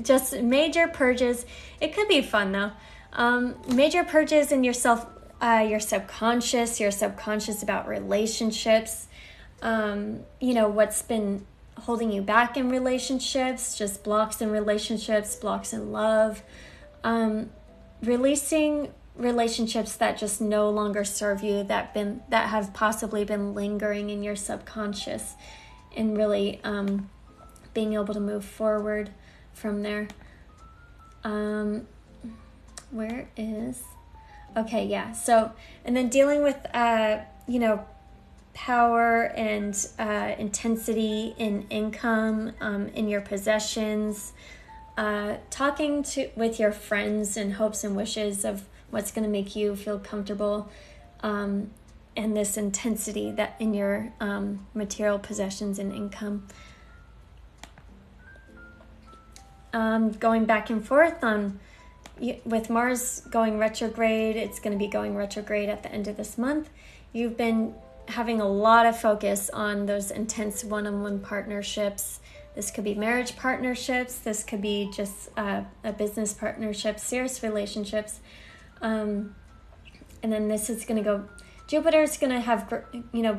Just major purges. It could be fun though. Major purges in yourself, your subconscious. You're subconscious about relationships. What's been holding you back in relationships, just blocks in relationships, blocks in love. Releasing relationships that just no longer serve you, that have possibly been lingering in your subconscious, and really being able to move forward from there. So, and then dealing with power and intensity in income, in your possessions, talking with your friends and hopes and wishes of what's going to make you feel comfortable, and this intensity that in your material possessions and income. Going back and forth with Mars going retrograde. It's going to be going retrograde at the end of this month. You've been having a lot of focus on those intense one-on-one partnerships. This could be marriage partnerships. This could be just a business partnership, serious relationships. And then this is going to go, Jupiter's going to have,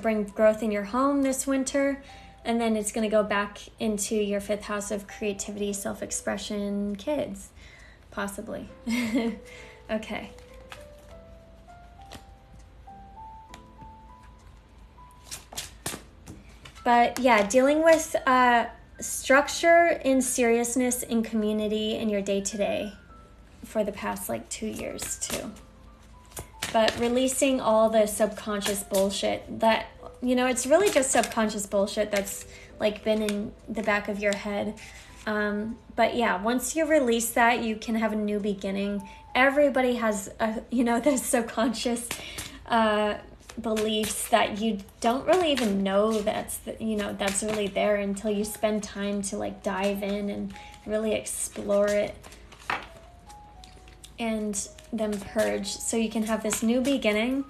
bring growth in your home this winter. And then it's going to go back into your 5th house of creativity, self-expression, kids, possibly. Okay. But dealing with structure and seriousness in community in your day-to-day for the past 2 years too. But releasing all the subconscious bullshit that, it's really just subconscious bullshit that's been in the back of your head. But once you release that, you can have a new beginning. Everybody has, those subconscious beliefs that you don't really even know that's really there until you spend time to dive in and really explore it and then purge, so you can have this new beginning.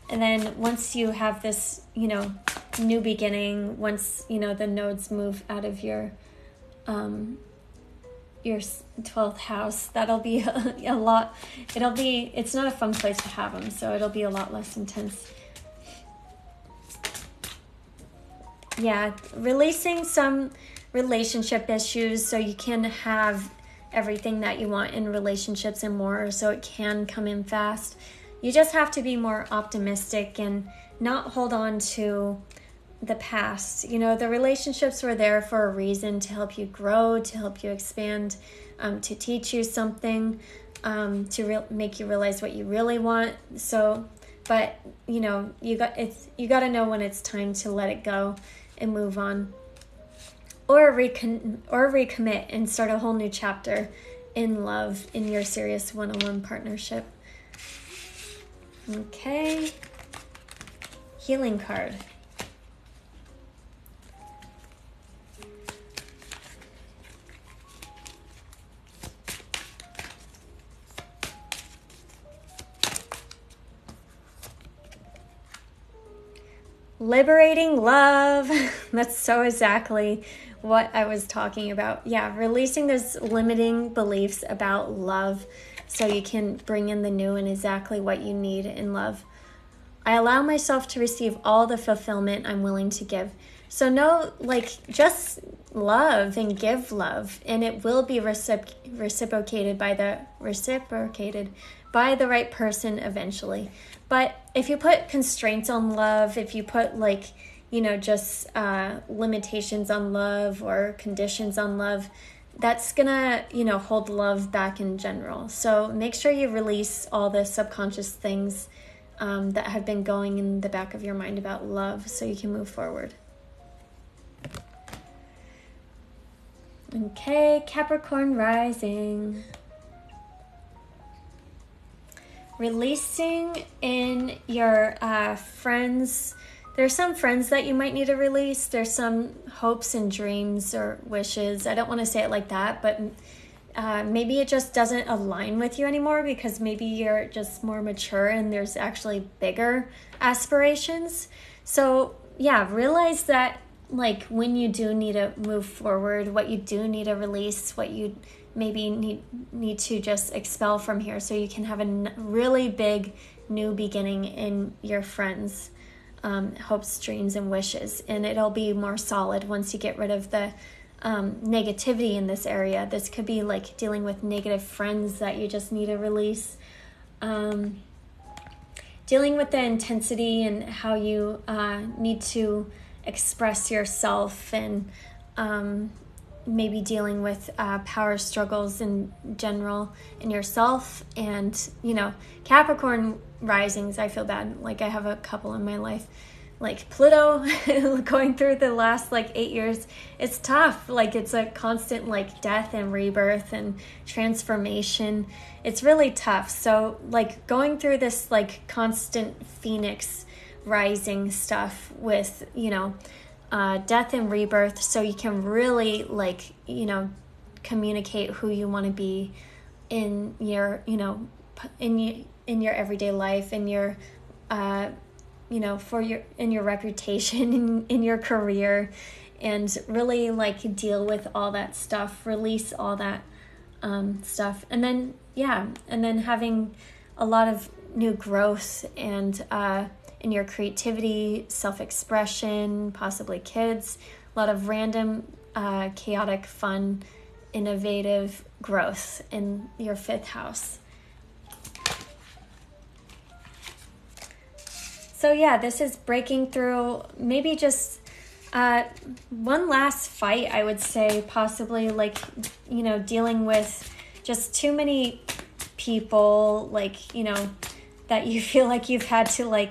And then once you have this new beginning, once the nodes move out of your 12th house, that'll be a lot. It's not a fun place to have them, so it'll be a lot less intense. Releasing some relationship issues so you can have everything that you want in relationships and more, so it can come in fast. You just have to be more optimistic and not hold on to the past. The relationships were there for a reason, to help you grow, to help you expand, to teach you something, to make you realize what you really want. So, but you got to know when it's time to let it go and move on. or recommit and start a whole new chapter in love in your serious one-on-one partnership. Okay. Healing card. Liberating love. That's so exactly what I was talking about. Yeah, releasing those limiting beliefs about love so you can bring in the new and exactly what you need in love. I allow myself to receive all the fulfillment I'm willing to give. So no, just love and give love, and it will be reciprocated by the right person eventually. But if you put constraints on love, if you put limitations on love or conditions on love, that's gonna, hold love back in general. So make sure you release all the subconscious things that have been going in the back of your mind about love so you can move forward. Okay, Capricorn rising. Releasing in your friends. There's some friends that you might need to release. There's some hopes and dreams or wishes. I don't want to say it like that, but maybe it just doesn't align with you anymore because maybe you're just more mature and there's actually bigger aspirations. So yeah, realize that when you do need to move forward, what you do need to release, what you maybe need to just expel from here so you can have a really big new beginning in your friends' hopes, dreams, and wishes. And it'll be more solid once you get rid of the negativity in this area. This could be dealing with negative friends that you just need to release. Dealing with the intensity and how you need to express yourself, and maybe dealing with power struggles in general in yourself. And Capricorn risings, I feel bad, I have a couple in my life, Pluto going through the last 8 years. It's tough. It's a constant death and rebirth and transformation. It's really tough. So going through this constant phoenix rising stuff with death and rebirth, so you can really communicate who you want to be in your in your everyday life, in your in your reputation, in your career, and really deal with all that stuff, release all that stuff, and then having a lot of new growth and in your creativity, self-expression, possibly kids, a lot of random, chaotic, fun, innovative growth in your 5th house. So yeah, this is breaking through, maybe just one last fight, I would say, possibly dealing with just too many people, that you feel you've had to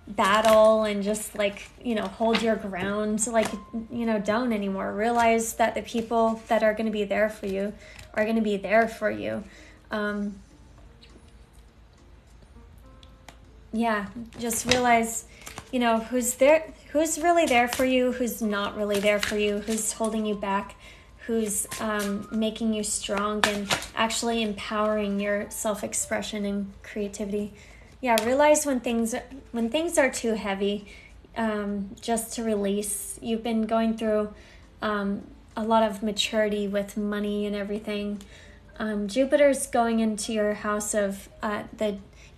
battle and just hold your ground. Don't anymore. Realize that the people that are going to be there for you are going to be there for you. Just realize who's really there for you, who's not really there for you, who's holding you back, who's making you strong and actually empowering your self-expression and creativity. Realize when things are too heavy, just to release. You've been going through a lot of maturity with money and everything. Jupiter's going into your house of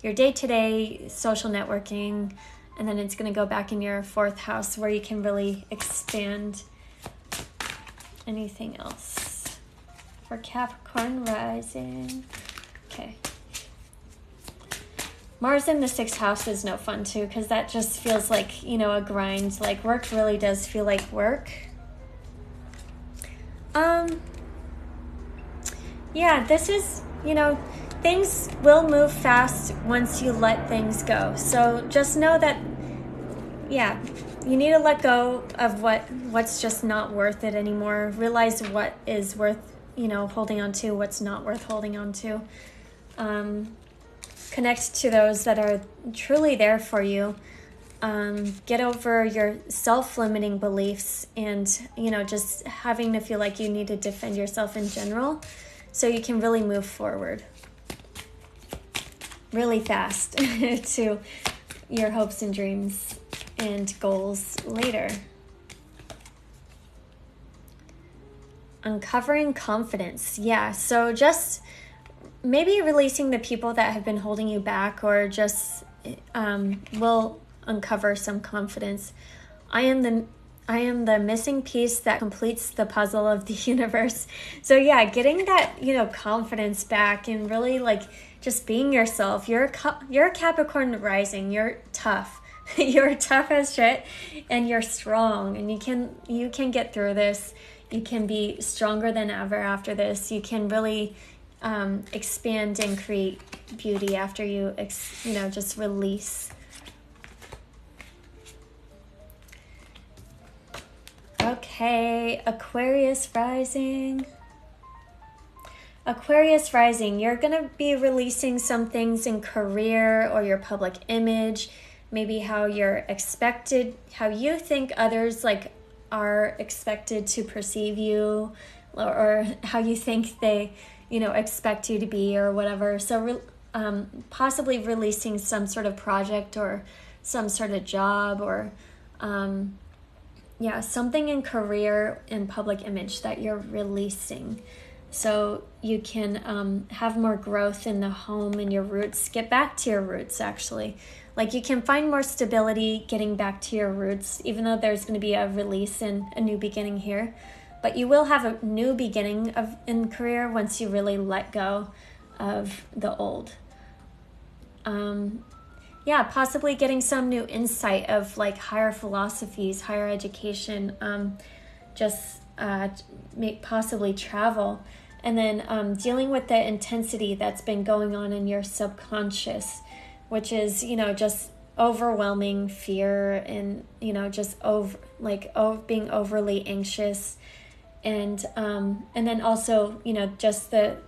your day-to-day social networking, and then it's going to go back in your 4th house where you can really expand. Anything else for Capricorn rising? Okay. Mars in the 6th house is no fun too, because that just feels a grind. Work really does feel like work. This is, things will move fast once you let things go. So just know that, you need to let go of what's just not worth it anymore. Realize what is worth, holding on to, what's not worth holding on to. Connect to those that are truly there for you. Get over your self-limiting beliefs and, just having to feel like you need to defend yourself in general so you can really move forward really fast to your hopes and dreams and goals later. Uncovering confidence. Yeah, so just maybe releasing the people that have been holding you back, or just will uncover some confidence. I am the missing piece that completes the puzzle of the universe. So yeah, getting that, confidence back and really just being yourself. You're a Capricorn rising. You're tough. You're tough as shit, and you're strong, and you can get through this. You can be stronger than ever after this. You can really expand and create beauty after you just release. Okay, Aquarius rising. Aquarius rising, you're going to be releasing some things in career or your public image, maybe how you think others are expected to perceive you, or how you think they, expect you to be, or whatever. So possibly releasing some sort of project or some sort of job, or something in career and public image that you're releasing, so you can have more growth in the home and your roots. Get back to your roots, actually. You can find more stability getting back to your roots, even though there's going to be a release and a new beginning here. But you will have a new beginning in career once you really let go of the old. Possibly getting some new insight of higher philosophies, higher education, possibly travel. And then dealing with the intensity that's been going on in your subconscious, which is, just overwhelming fear and, just being overly anxious. And then also, just the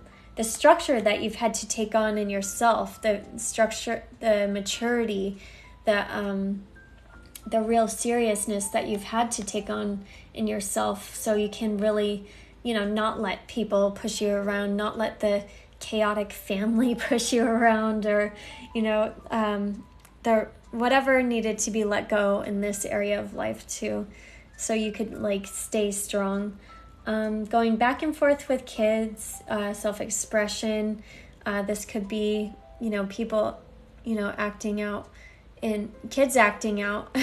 structure that you've had to take on in yourself, the structure, the maturity, the real seriousness that you've had to take on in yourself, so you can really, not let people push you around, not let the chaotic family push you around, or, whatever needed to be let go in this area of life too, so you could stay strong. Going back and forth with kids, self-expression. This could be, people, acting out, and kids acting out.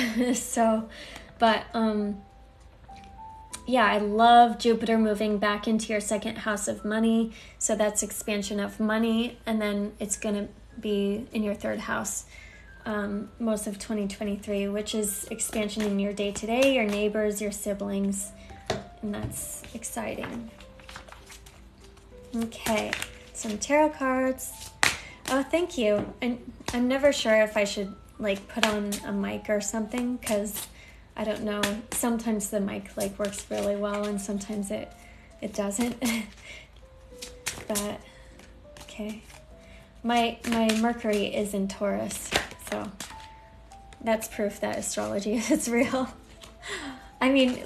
I love Jupiter moving back into your second house of money. So that's expansion of money. And then it's going to be in your third house most of 2023, which is expansion in your day-to-day, your neighbors, your siblings. And that's exciting. Okay, some tarot cards. Oh, thank you. And I'm never sure if I should put on a mic or something, because I don't know. Sometimes the mic works really well, and sometimes it doesn't. But okay, my Mercury is in Taurus, so that's proof that astrology is real. I mean,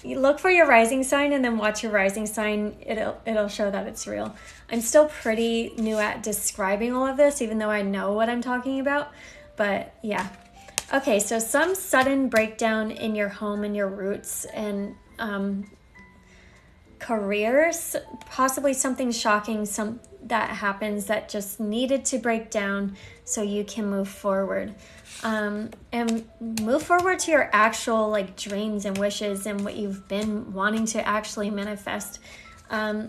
you look for your rising sign and then watch your rising sign. It'll show that it's real. I'm still pretty new at describing all of this, even though I know what I'm talking about. But yeah. Okay, so some sudden breakdown in your home and your roots and careers. Possibly something shocking that happens that just needed to break down so you can move forward. And move forward to your actual dreams and wishes and what you've been wanting to actually manifest.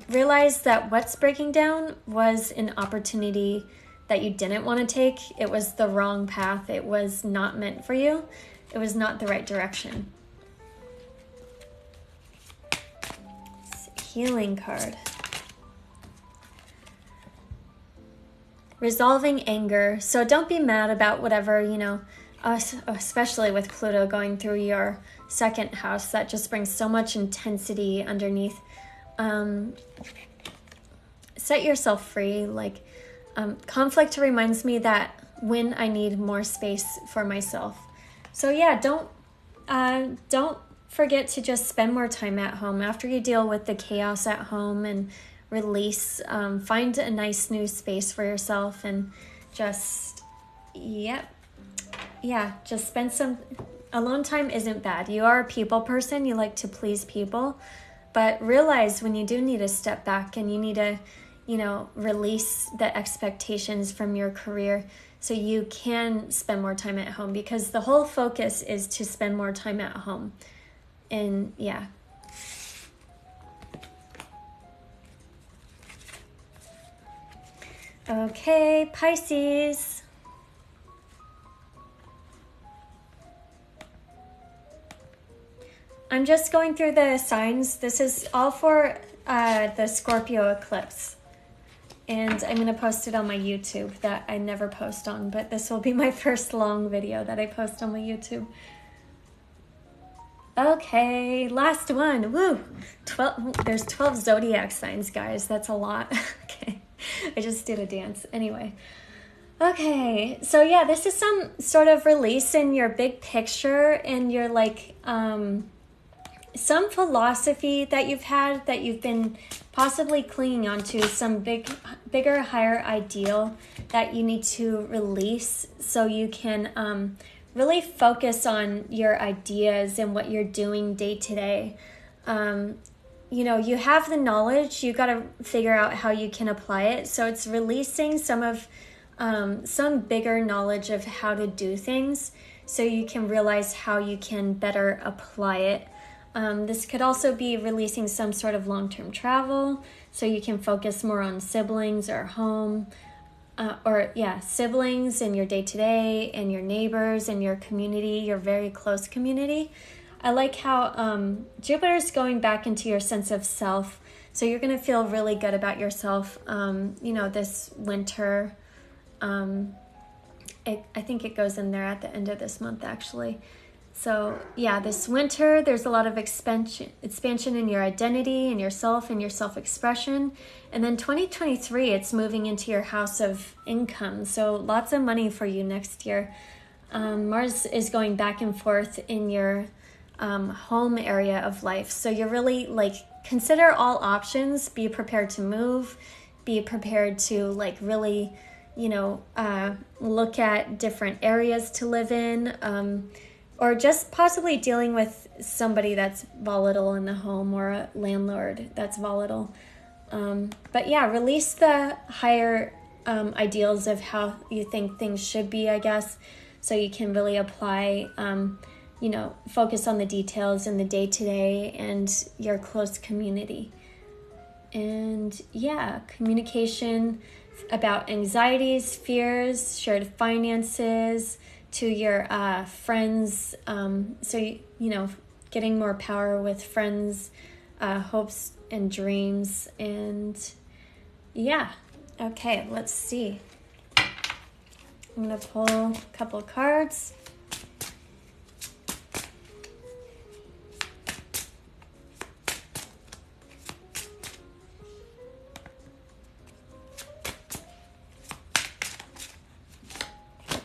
Realize that what's breaking down was an opportunity that you didn't want to take. It was the wrong path. It was not meant for you. It was not the right direction. Healing card. Resolving anger. So don't be mad about whatever, especially with Pluto going through your second house. That just brings so much intensity underneath. Set yourself free. Like, conflict reminds me that when I need more space for myself. So yeah, don't forget to just spend more time at home after you deal with the chaos at home and release. Find a nice new space for yourself and just, just spend some alone time. Isn't bad. You are a people person. You like to please people, but realize when you do need to step back and you need to, release the expectations from your career so you can spend more time at home, because the whole focus is to spend more time at home. And yeah. Okay, Pisces. I'm just going through the signs. This is all for the Scorpio eclipse. And I'm going to post it on my YouTube that I never post on, but this will be my first long video that I post on my YouTube. Okay, last one. Woo! 12. There's 12 zodiac signs, guys. That's a lot. Okay, I just did a dance. Anyway. Okay, so yeah, this is some sort of release in your big picture and your some philosophy that you've had that you've been possibly clinging on to, some bigger, higher ideal that you need to release so you can really focus on your ideas and what you're doing day to day. You have the knowledge, you got to figure out how you can apply it. So it's releasing some bigger knowledge of how to do things so you can realize how you can better apply it. This could also be releasing some sort of long-term travel so you can focus more on siblings or home, siblings in your day-to-day and your neighbors and your community, your very close community. I like how Jupiter's going back into your sense of self, so you're going to feel really good about yourself, this winter. I think it goes in there at the end of this month, actually. So yeah, this winter, there's a lot of expansion in your identity and yourself and your self-expression. And then 2023, it's moving into your house of income. So lots of money for you next year. Mars is going back and forth in your home area of life. So you're really consider all options, be prepared to move, be prepared to really, look at different areas to live in, or just possibly dealing with somebody that's volatile in the home or a landlord that's volatile. But yeah, release the higher ideals of how you think things should be, I guess, so you can really apply, focus on the details in the day-to-day and your close community. And yeah, communication about anxieties, fears, shared finances, to your friends, so getting more power with friends, hopes and dreams. And yeah, okay, let's see. I'm gonna pull a couple cards.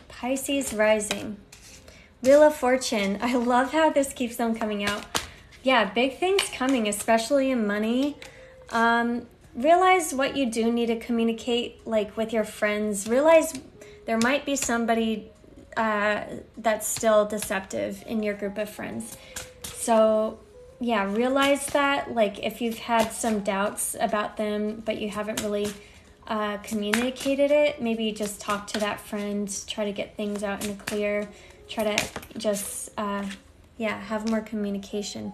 Pisces rising. Wheel of Fortune. I love how this keeps on coming out. Yeah, big things coming, especially in money. Realize what you do need to communicate, with your friends. Realize there might be somebody that's still deceptive in your group of friends. So yeah, realize that, if you've had some doubts about them, but you haven't really communicated it, maybe just talk to that friend, try to get things out in the clear, try to just have more communication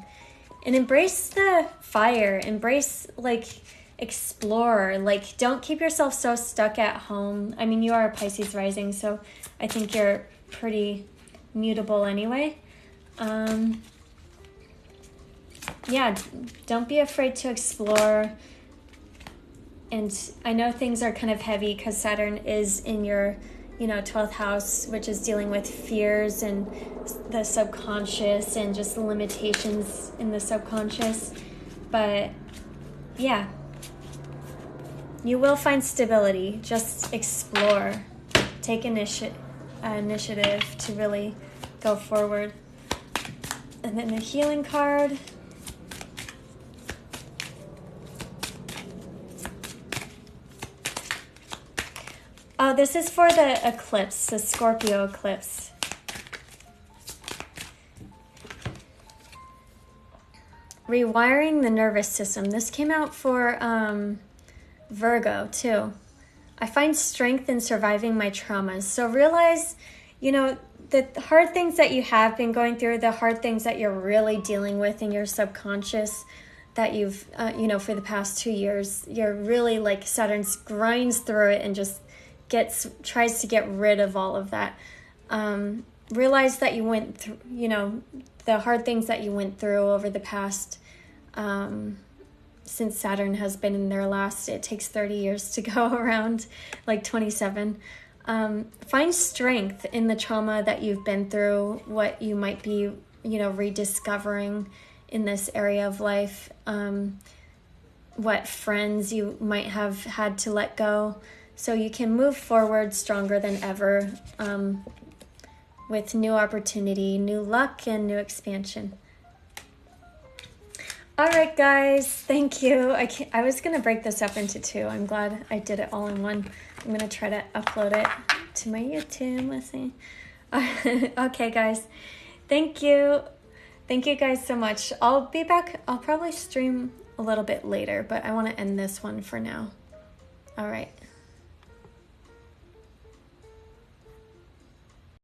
and embrace the fire, embrace explore, don't keep yourself so stuck at home. I mean, you are a Pisces rising, so I think you're pretty mutable anyway. Don't be afraid to explore. And I know things are kind of heavy because Saturn is in your, 12th house, which is dealing with fears and the subconscious and just limitations in the subconscious. But yeah, you will find stability. Just explore. Take initiative to really go forward. And then the healing card. Oh, this is for the eclipse, the Scorpio eclipse. Rewiring the nervous system. This came out for Virgo too. I find strength in surviving my traumas. So realize, the hard things that you have been going through, the hard things that you're really dealing with in your subconscious that you've, for the past 2 years, you're really like Saturn grinds through it and just tries to get rid of all of that. Realize that you went through, the hard things that you went through over the past, since Saturn has been in their last, it takes 30 years to go around, like 27. Find strength in the trauma that you've been through, what you might be, rediscovering in this area of life, what friends you might have had to let go, so you can move forward stronger than ever, with new opportunity, new luck, and new expansion. All right, guys, thank you. I was going to break this up into 2. I'm glad I did it all in one. I'm going to try to upload it to my YouTube. Let's see. Okay, guys. Thank you. Thank you guys so much. I'll be back. I'll probably stream a little bit later, but I want to end this one for now. All right.